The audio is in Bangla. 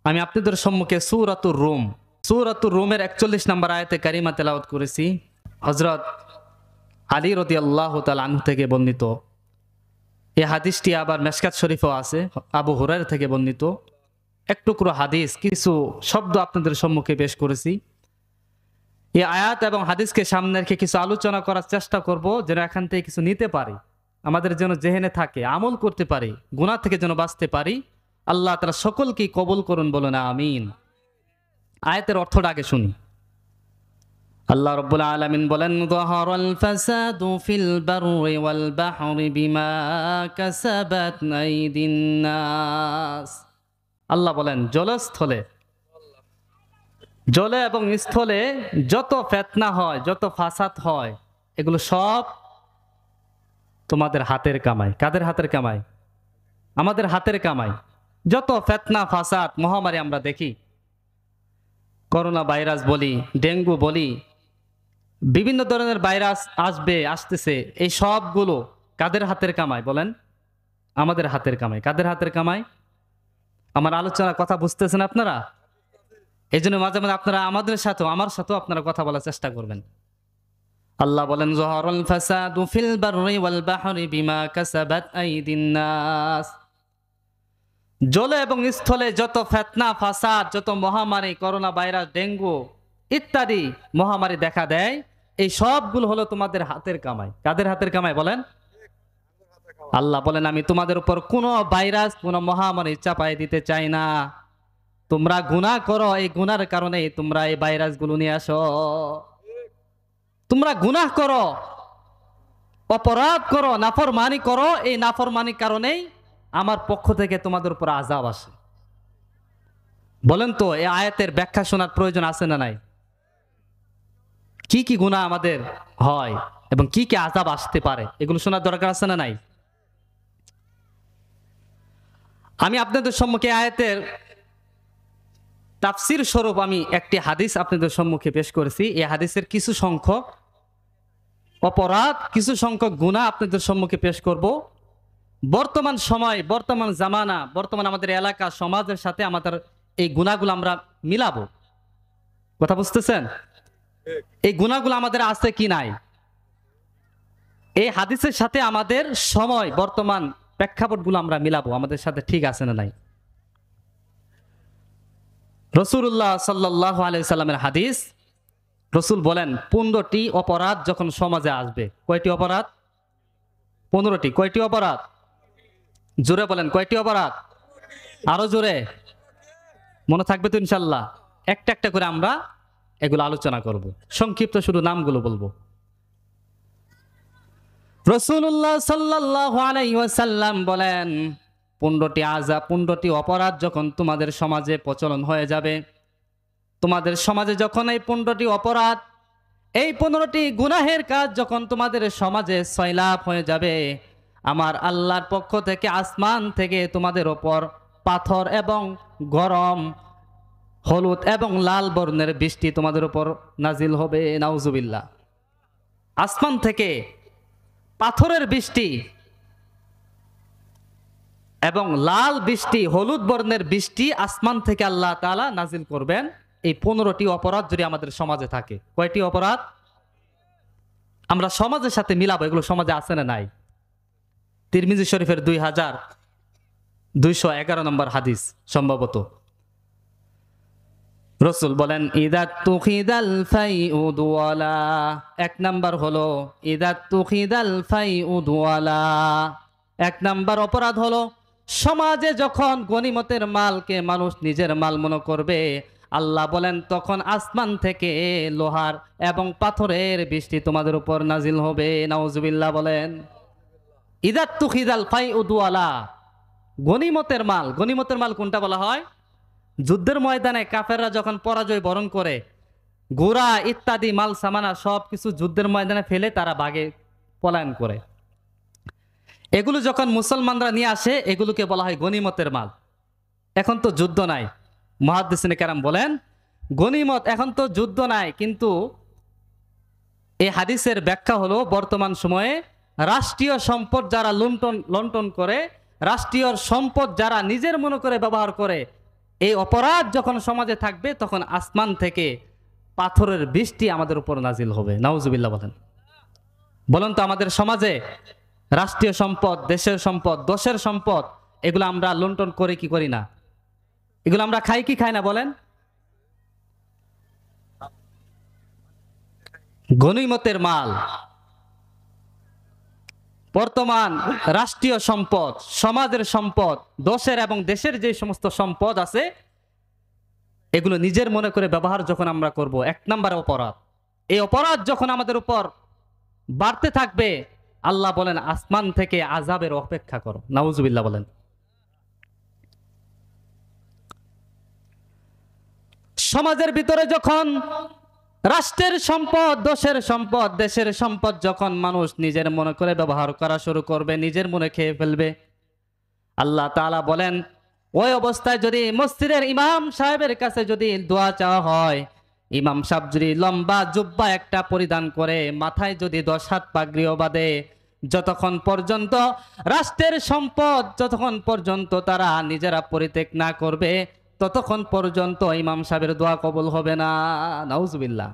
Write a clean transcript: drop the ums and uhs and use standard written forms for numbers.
আমি আপনাদের সম্মুখে সূরাতুর রুমের 41 নম্বর আয়াতে কারিমা তেলাওয়াত করেছি। হযরত আলী রাদিয়াল্লাহু তাআলা আনহু থেকে বর্ণিত। এই হাদিসটি আবার মিশকাত শরীফেও আছে, আবু হুরায়রা থেকে বর্ণিত। এক টুকরো হাদিস, কিছু শব্দ আপনাদের সম্মুখে পেশ করেছি। এই আয়াত এবং হাদিসকে সামনে রেখে কিছু আলোচনা করার চেষ্টা করব, যেন এখান থেকে কিছু নিতে পারি, আমাদের যেন জেহেনে থাকে, আমল করতে পারি, গুনাহ থেকে যেন বাঁচতে পারি। আল্লাহ তাআলা সকলকে কবুল করুন, বলুন আমিন। আয়াতের অর্থটা আগে শুনি। আল্লাহ রাব্বুল আলামিন বলেন, যাহারাল ফাসাদু ফিল বাররি ওয়াল বাহরি বিমা কাসাবাত আইদিন নাস। আল্লাহ বলেন, জলে এবং স্থলে যত ফিতনা হয়, যত ফাসাদ হয়, এগুলো সব তোমাদের হাতের কামাই। কাদের হাতের কামাই? আমাদের হাতের কামাই। যত ফিতনা ফাসাদ মহামারী আমরা দেখি, করোনা ভাইরাস বলি, ডেঙ্গু বলি, বিভিন্ন ধরনের ভাইরাস আসতেছে, এই সবগুলো কাদের হাতের কামাই বলেন? আমাদের হাতের কামাই। কাদের হাতের কামাই? আমার আলোচনার কথা বুঝতেছেন আপনারা? এই জন্য মাঝে মাঝে আপনারা আমাদের সাথেও, আমার সাথেও আপনারা কথা বলার চেষ্টা করবেন। আল্লাহ বলেন, যাহারাল ফাসাদু ফিল বাররি ওয়াল বাহরি বিমা কাসাবাত আইদিন নাস। জলে এবং স্থলে যত ফিতনা ফাসাদ, যত মহামারী, করোনা ভাইরাস, ডেঙ্গু ইত্যাদি মহামারী দেখা দেয়, এই সবগুলো হলো তোমাদের হাতের কামাই। কাদের হাতের কামাই বলেন? আল্লাহ বলেন, আমি তোমাদের উপর কোনো ভাইরাস, কোনো মহামারী চাপাই দিতে চাই না। তোমরা গুনাহ করো, এই গুনার কারণে তোমরা এই ভাইরাস গুলো নিয়ে আসো। তোমরা গুনাহ করো, অপরাধ করো, নাফরমানি করো, এই নাফরমানির কারণেই আমার পক্ষ থেকে তোমাদের উপর আযাব আসে। বলেন তো, এই আয়াতের ব্যাখ্যা শোনার প্রয়োজন আছে না নাই? কি কি গুনাহ আমাদের হয় এবং কি কি আযাব আসতে পারে, এগুলো শোনার দরকার আছে না নাই? আমি আপনাদের সম্মুখে আয়াতের তাফসীর স্বরূপ আমি একটি হাদিস আপনাদের সম্মুখে পেশ করেছি। এই হাদিসের কিছু সংখ্যক অপরাধ, কিছু সংখ্যক গুনাহ আপনাদের সম্মুখে পেশ করব। বর্তমান সময়, বর্তমান জামানা, বর্তমান আমাদের এলাকা, সমাজের সাথে আমাদের এই গুনাহগুলো আমরা মিলাবো। কথা বুঝতেছেন? এই গুনাহগুলো আমাদের আছে কি নাই, এই হাদিসের সাথে আমাদের সময়, বর্তমান প্রেক্ষাপটগুলো আমরা মিলাবো, আমাদের সাথে ঠিক আছে না নাই। রাসূলুল্লাহ সাল্লাল্লাহু আলাইহি সাল্লামের হাদিস, রাসূল বলেন, 15টি অপরাধ যখন সমাজে আসবে। কয়টি অপরাধ? 15টি। কয়টি অপরাধ? জোরে বলেন, কয়টি অপরাধ? আরো জোরে। মনে থাকবে তো ইনশাল্লাহ? একটা একটা করে আমরা এগুলো আলোচনা করব, সংক্ষিপ্ত শুধু নামগুলো বলবো। রাসূলুল্লাহ সাল্লাল্লাহু আলাইহি ওয়াসাল্লাম বলেন, 15টি আযাব, 15টি অপরাধ যখন তোমাদের সমাজে প্রচলন হয়ে যাবে, তোমাদের সমাজে যখন এই 15টি অপরাধ, এই 15টি গুনাহের কাজ যখন তোমাদের সমাজে সয়লাভ হয়ে যাবে, আমার আল্লাহর পক্ষ থেকে, আসমান থেকে তোমাদের ওপর পাথর এবং গরম হলুদ এবং লাল বর্ণের বৃষ্টি তোমাদের উপর নাজিল হবে। নাউজুবিল্লাহ। আসমান থেকে পাথরের বৃষ্টি এবং লাল বৃষ্টি, হলুদ বর্ণের বৃষ্টি আসমান থেকে আল্লাহ তাআলা নাজিল করবেন, এই 15টি অপরাধ যদি আমাদের সমাজে থাকে। কয়টি অপরাধ? আমরা সমাজের সাথে মিলাবো, এগুলো সমাজে আছে না নাই। তিরমিজি শরীফের 2211 নম্বর হাদিস সম্ভবত। রাসূল বলেন, ইদা তুখিদাল ফাইউ দুওয়ালা। এক নাম্বার হলো ইদা তুখিদাল ফাইউ দুওয়ালা। এক নাম্বার অপরাধ হলো, সমাজে যখন গনিমতের মালকে মানুষ নিজের মাল মনে করবে, আল্লাহ বলেন তখন আসমান থেকে লোহার এবং পাথরের বৃষ্টি তোমাদের উপর নাজিল হবে। নাউজুবিল্লাহ বলেন। ইদা তুখিদাল ফাইউ দুওয়ালা, গনিমতের মাল। গনিমতের মাল কোনটা বলা হয়? যুদ্ধের ময়দানে কাফেররা যখন পরাজয় বরণ করে, ঘোড়া ইত্যাদি মাল সামানা সব কিছু যুদ্ধের ময়দানে ফেলে তারা ভাগে পলায়ন করে, এগুলো যখন মুসলমানরা নিয়ে আসে, এগুলোকে বলা হয় গনিমতের মাল। এখন তো যুদ্ধ নাই, মুহাদ্দিসিনে কেরাম বলেন গনিমত, এখন তো যুদ্ধ নাই, কিন্তু এই হাদিসের ব্যাখ্যা হলো, বর্তমান সময়ে রাষ্ট্রীয় সম্পদ যারা লুণ্ঠন করে, রাষ্ট্রীয় সম্পদ যারা নিজের মনে করে ব্যবহার করে, এই অপরাধ যখন সমাজে থাকবে তখন আসমান থেকে পাথরের বৃষ্টি আমাদের উপর নাজিল হবে। নাউজুবিল্লাহ বলেন। বলুন তো, আমাদের সমাজে রাষ্ট্রীয় সম্পদ, দেশের সম্পদ, দশের সম্পদ, এগুলো আমরা লুণ্ঠন করি কি করি না? এগুলো আমরা খাই কি খাই না বলেন? গনিমতের মাল, বর্তমান রাষ্ট্রীয় সম্পদ, সমাজের সম্পদ, দশের এবং দেশের যে সমস্ত সম্পদ আছে, এগুলো নিজের মনে করে ব্যবহার যখন আমরা করব, এক নাম্বার অপরাধ। এই অপরাধ যখন আমাদের উপর বাড়তে থাকবে, আল্লাহ বলেন আসমান থেকে আযাবের অপেক্ষা করো। নাউজুবিল্লাহ বলেন। সমাজের ভিতরে যখন রাষ্ট্রের সম্পদ, দশের সম্পদ, দেশের সম্পদ যখন মানুষ নিজের মনে করে ব্যবহার করা শুরু করবে, নিজের মনে খেয়ে ফেলবে, আল্লাহ তাআলা বলেন ওই অবস্থায় যদি মসজিদের ইমাম সাহেবের কাছে যদি দোয়া চাওয়া হয়, ইমাম সাহেব যদি লম্বা জুব্বা একটা পরিধান করে, মাথায় যদি 10 হাত পাগড়িও বাঁধে, যতক্ষণ পর্যন্ত রাষ্ট্রের সম্পদ যতক্ষণ পর্যন্ত তারা নিজেরা পরিত্যাগ না করবে, ততক্ষণ পর্যন্ত ইমাম সাহেবের দোয়া কবুল হবে না। নাউজুবিল্লাহ।